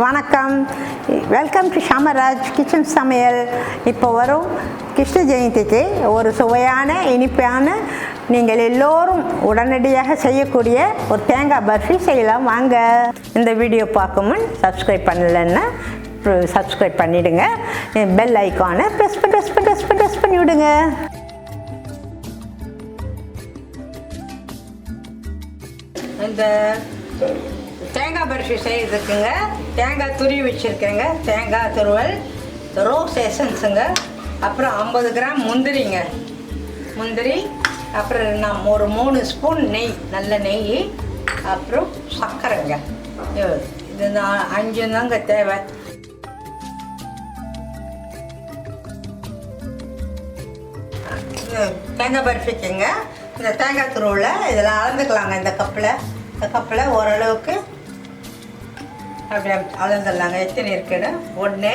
வணக்கம், welcome to ஷமராஜ் kitchen சமையல். இப்போ வரும் கிருஷ்ண ஜெயந்திக்கு ஒரு சுவையான இனிப்பான நீங்கள் எல்லோரும் உடனடியாக செய்யக்கூடிய ஒரு தேங்காய் பர்ஃபி செய்யலாம். வாங்க. இந்த வீடியோ பார்க்கும்போது சப்ஸ்கிரைப் பண்ணலைன்னா சப்ஸ்கிரைப் பண்ணிவிடுங்க. பெல் ஐக்கானை ப்ரெஸ் பண்ணி விடுங்க. இந்த தேங்காய் பர்ஃபி செய்யறதுக்குங்க தேங்காய் துருவி வச்சுருக்கேங்க. தேங்காய் துருவல், ரோஸ் எசன்ஸுங்க, அப்புறம் 50 கிராம் முந்திரிங்க. முந்திரி, அப்புறம் நான் ஒரு 3 ஸ்பூன் நெய், நல்ல நெய், அப்புறம் சர்க்கரைங்க. இது 5 தாங்க தேவை. தேங்காய் பர்ஃபிக்குங்க இந்த தேங்காய் துருவில் இதெல்லாம் அளந்துக்கலாங்க. இந்த கப்பில் ஓரளவுக்கு அப்படியே அளந்துடலாங்க. எத்தனை இருக்குன்னு 1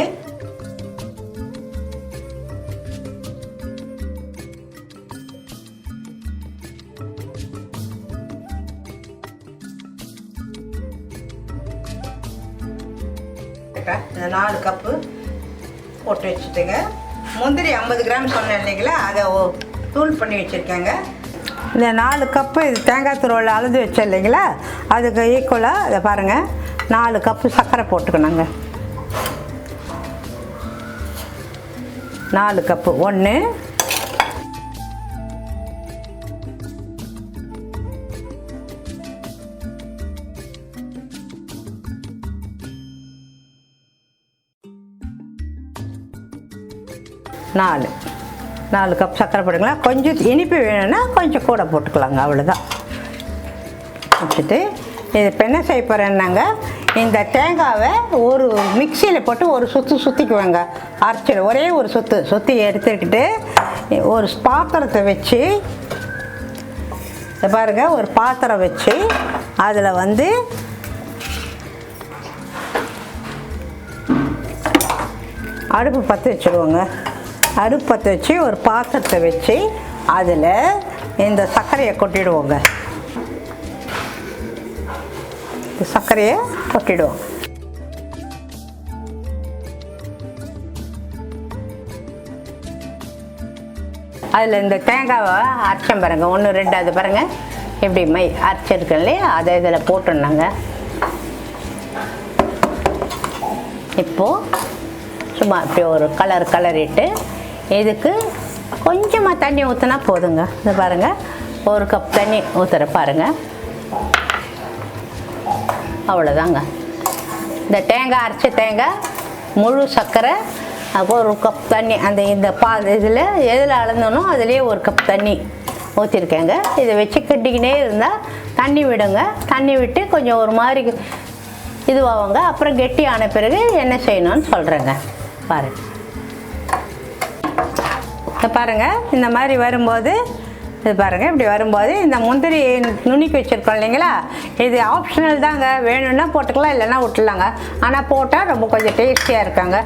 இந்த 4 கப்பு போட்டு வச்சுட்டுங்க. முந்திரி 50 கிராம் சொன்னேன் இல்லைங்களா, அதை தூள் பண்ணி வச்சுருக்கேங்க. இந்த 4 கப்பு இது தேங்காய் துருவல் அளந்து வச்சேன் இல்லைங்களா, அதுக்கு ஈக்குவலாக இதை பாருங்கள் 4 கப்பு சர்க்கரை போட்டுக்கணுங்க. 4 கப்பு 1 4 கப் சர்க்கரை போட்டுக்கலாம். கொஞ்சம் இனிப்பு வேணும்னா கொஞ்சம் கூட போட்டுக்கலாங்க, அவ்வளோதான். வச்சுட்டு இது இப்போ என்ன செய்ய போகிறேன்னாங்க, இந்த தேங்காவை ஒரு மிக்சியில் போட்டு ஒரு சுற்றிக்குவேங்க. அரைச்சிடு ஒரே ஒரு சுற்றி எடுத்துக்கிட்டு ஒரு பாத்திரத்தை வச்சு பாருங்கள், ஒரு பாத்திரம் வச்சு அதில் வந்து அடுப்பு பற்ற வச்சுடுவோங்க. அடுப்பு பற்ற வச்சு ஒரு பாத்திரத்தை வச்சு அதில் இந்த சர்க்கரையை கொட்டிடுவோங்க. சர்க்கரையை கொட்டிடுவோம். அதில் இந்த தேங்காவை அரைச்சம் பாருங்கள், 1 2 அது பாருங்கள் எப்படி அரைச்சிருக்கேன் இல்லையா, அதை இதில் போட்டுருந்தாங்க. இப்போது சும்மா இப்படி ஒரு கலரிட்டு இதுக்கு கொஞ்சமாக தண்ணி ஊற்றினா போதுங்க. இது பாருங்கள், 1 கப் தண்ணி ஊற்றுற பாருங்கள், அவ்வளோதாங்க. இந்த தேங்காய் அரைச்ச தேங்காய், முழு சர்க்கரை, 1 கப் தண்ணி, அந்த இந்த இதில் எதில் அளந்தனோ அதுலேயே 1 கப் தண்ணி ஊற்றிருக்கேங்க. இதை வச்சு கட்டிக்கினே இருந்தால் தண்ணி விடுங்க. தண்ணி விட்டு கொஞ்சம் ஒரு மாதிரி இதுவாகுங்க. அப்புறம் கெட்டி ஆன பிறகு என்ன செய்யணும்னு சொல்கிறேங்க. பாருங்கள், பாருங்கள் இந்த மாதிரி வரும்போது, இது பாருங்கள் இப்படி வரும்போது இந்த முந்திரி நுணுக்கி வச்சுருக்கோம் இல்லைங்களா, இது ஆப்ஷனல் தாங்க. வேணும்னா போட்டுக்கலாம், இல்லைன்னா விட்டுலாங்க. ஆனால் போட்டால் ரொம்ப கொஞ்சம் டேஸ்டியாக இருக்காங்க.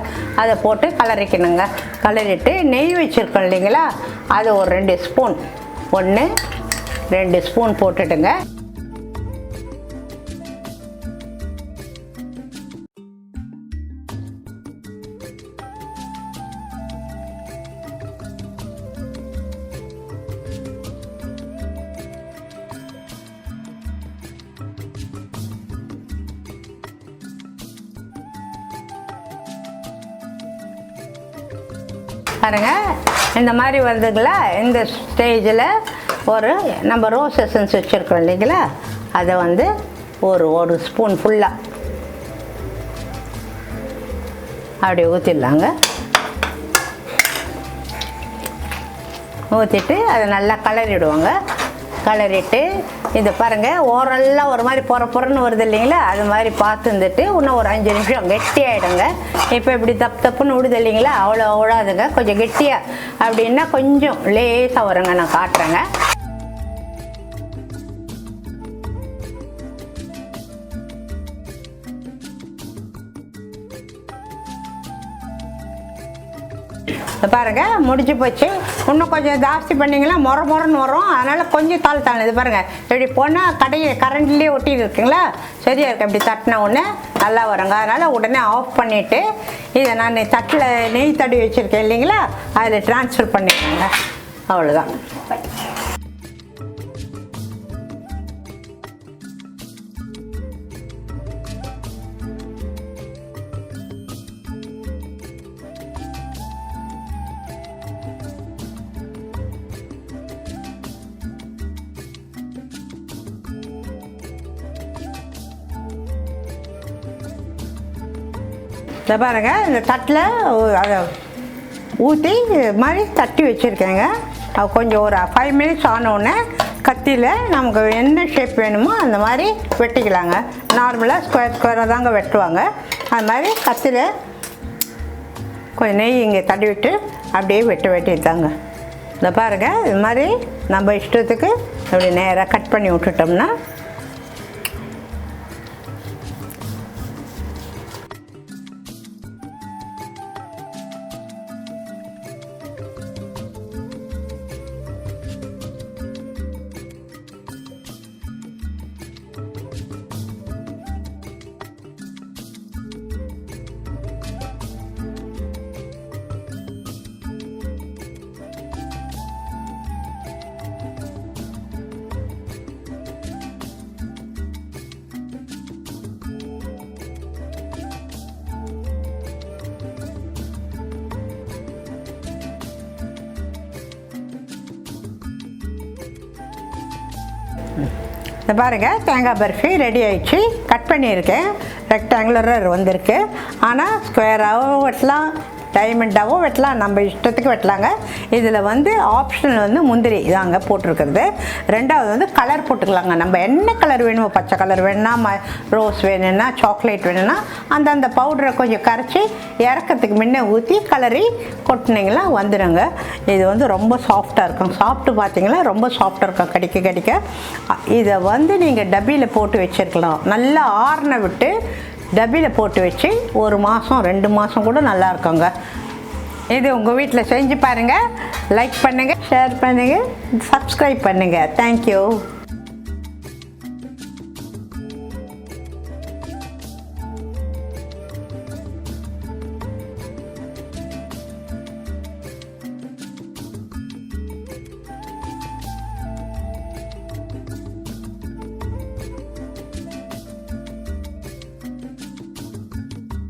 அதை போட்டு கலரிக்கணுங்க. கலரிட்டு நெய் வச்சுருக்கோம் இல்லைங்களா, அது ஒரு 2 ஸ்பூன் 1 2 ஸ்பூன் போட்டுட்டுங்க. பாருங்கள் இந்த மாதிரி வருதுங்களா. இந்த ஸ்டேஜில் நம்ம ரோஸ் எசன்ஸ் வச்சுருக்கோம் இல்லைங்களா, அதை வந்து ஒரு ஸ்பூன் ஃபுல்லாக அப்படி ஊற்றிடலாங்க. ஊற்றிட்டு அதை நல்லா கலரிடுவாங்க. கலரிட்டு இதை பாருங்கள், ஓரெல்லாம் ஒரு மாதிரி பொறன்னு வருது இல்லைங்களா, அது மாதிரி பார்த்துருந்துட்டு இன்னும் ஒரு 5 நிமிஷம் கெட்டி ஆகிடுங்க. இப்போ இப்படி தப்புன்னு விடுது இல்லைங்களா, அவ்வளோ விடாதுங்க. கொஞ்சம் கெட்டியாக அப்படின்னா கொஞ்சம் லேசாக வருங்க. நான் காட்டுறேங்க. பாருங்கள் முடிஞ்சு போச்சு. இன்னும் கொஞ்சம் ஜாஸ்தி பண்ணிங்கன்னா மொரன்னு வரும். அதனால் கொஞ்சம் தாழ்த்தாங்க. இது பாருங்கள் இப்படி போனால் கரண்ட்லேயே ஒட்டிட்டு இருக்குங்களா, சரியாக இருக்குது. இப்படி தட்டின உடனே நல்லா வருங்க. அதனால் உடனே ஆஃப் பண்ணிவிட்டு இதை நான் தட்டில் நெய் தடவி வச்சுருக்கேன் இல்லைங்களா, அதில் ட்ரான்ஸ்ஃபர் பண்ணிடுங்க. அவ்வளோதான். இதை பாருங்கள், இந்த தட்டில் அதை ஊற்றி மாதிரி தட்டி வச்சுருக்கேங்க. அது கொஞ்சம் ஒரு 5 மினிட்ஸ் ஆனோடனே கத்தியில் நமக்கு என்ன ஷேப் வேணுமோ அந்த மாதிரி வெட்டிக்கலாங்க. நார்மலாக ஸ்கொயராக தாங்க வெட்டுவாங்க. அது மாதிரி கத்தியில் கொஞ்சம் நெய் இங்கே தடவிட்டு அப்படியே வெட்டிட்டாங்க. இதை பாருங்கள், இது மாதிரி நம்ம இஷ்டத்துக்கு அப்படி நேராக கட் பண்ணி விட்டுட்டோம்னா இந்த பாருங்கள், தேங்காய் பர்ஃபி ரெடி ஆயிடுச்சு. கட் பண்ணியிருக்கேன், ரெக்டாங்குலராக வந்திருக்கு. ஆனால் ஸ்கொயராகவும் வெட்டலாம், டைமண்டாகவும் வெட்டலாம், நம்ம இஷ்டத்துக்கு வெட்டலாங்க. இதில் வந்து ஆப்ஷனல் வந்து முந்திரி இதாங்க போட்டிருக்கிறது. ரெண்டாவது வந்து கலர் போட்டுக்கலாங்க. நம்ம என்ன கலர் வேணுமோ, பச்சை கலர் வேணும்னா, ரோஸ் வேணும்னா, சாக்லேட் வேணும்னா அந்த பவுடரை கொஞ்சம் கரைச்சி இறக்கிறதுக்கு முன்னே ஊற்றி கலரி கொட்டினீங்களா வந்துடுங்க. இது வந்து ரொம்ப சாஃப்டாக இருக்கும். சாப்பிட்டு பார்த்தீங்களா ரொம்ப சாஃப்டாக இருக்கும். கடிக்க இதை வந்து நீங்கள் டப்பியில் போட்டு வச்சுருக்கலாம். நல்லா ஆறுன விட்டு டப்பியில் போட்டு வச்சு 1 மாதம் 2 மாதம் கூட நல்லா இருக்குங்க. இது உங்கள் வீட்டில் செஞ்சு பாருங்கள். லைக் பண்ணுங்கள், ஷேர் பண்ணுங்கள், சப்ஸ்கிரைப் பண்ணுங்கள். தேங்க்யூ.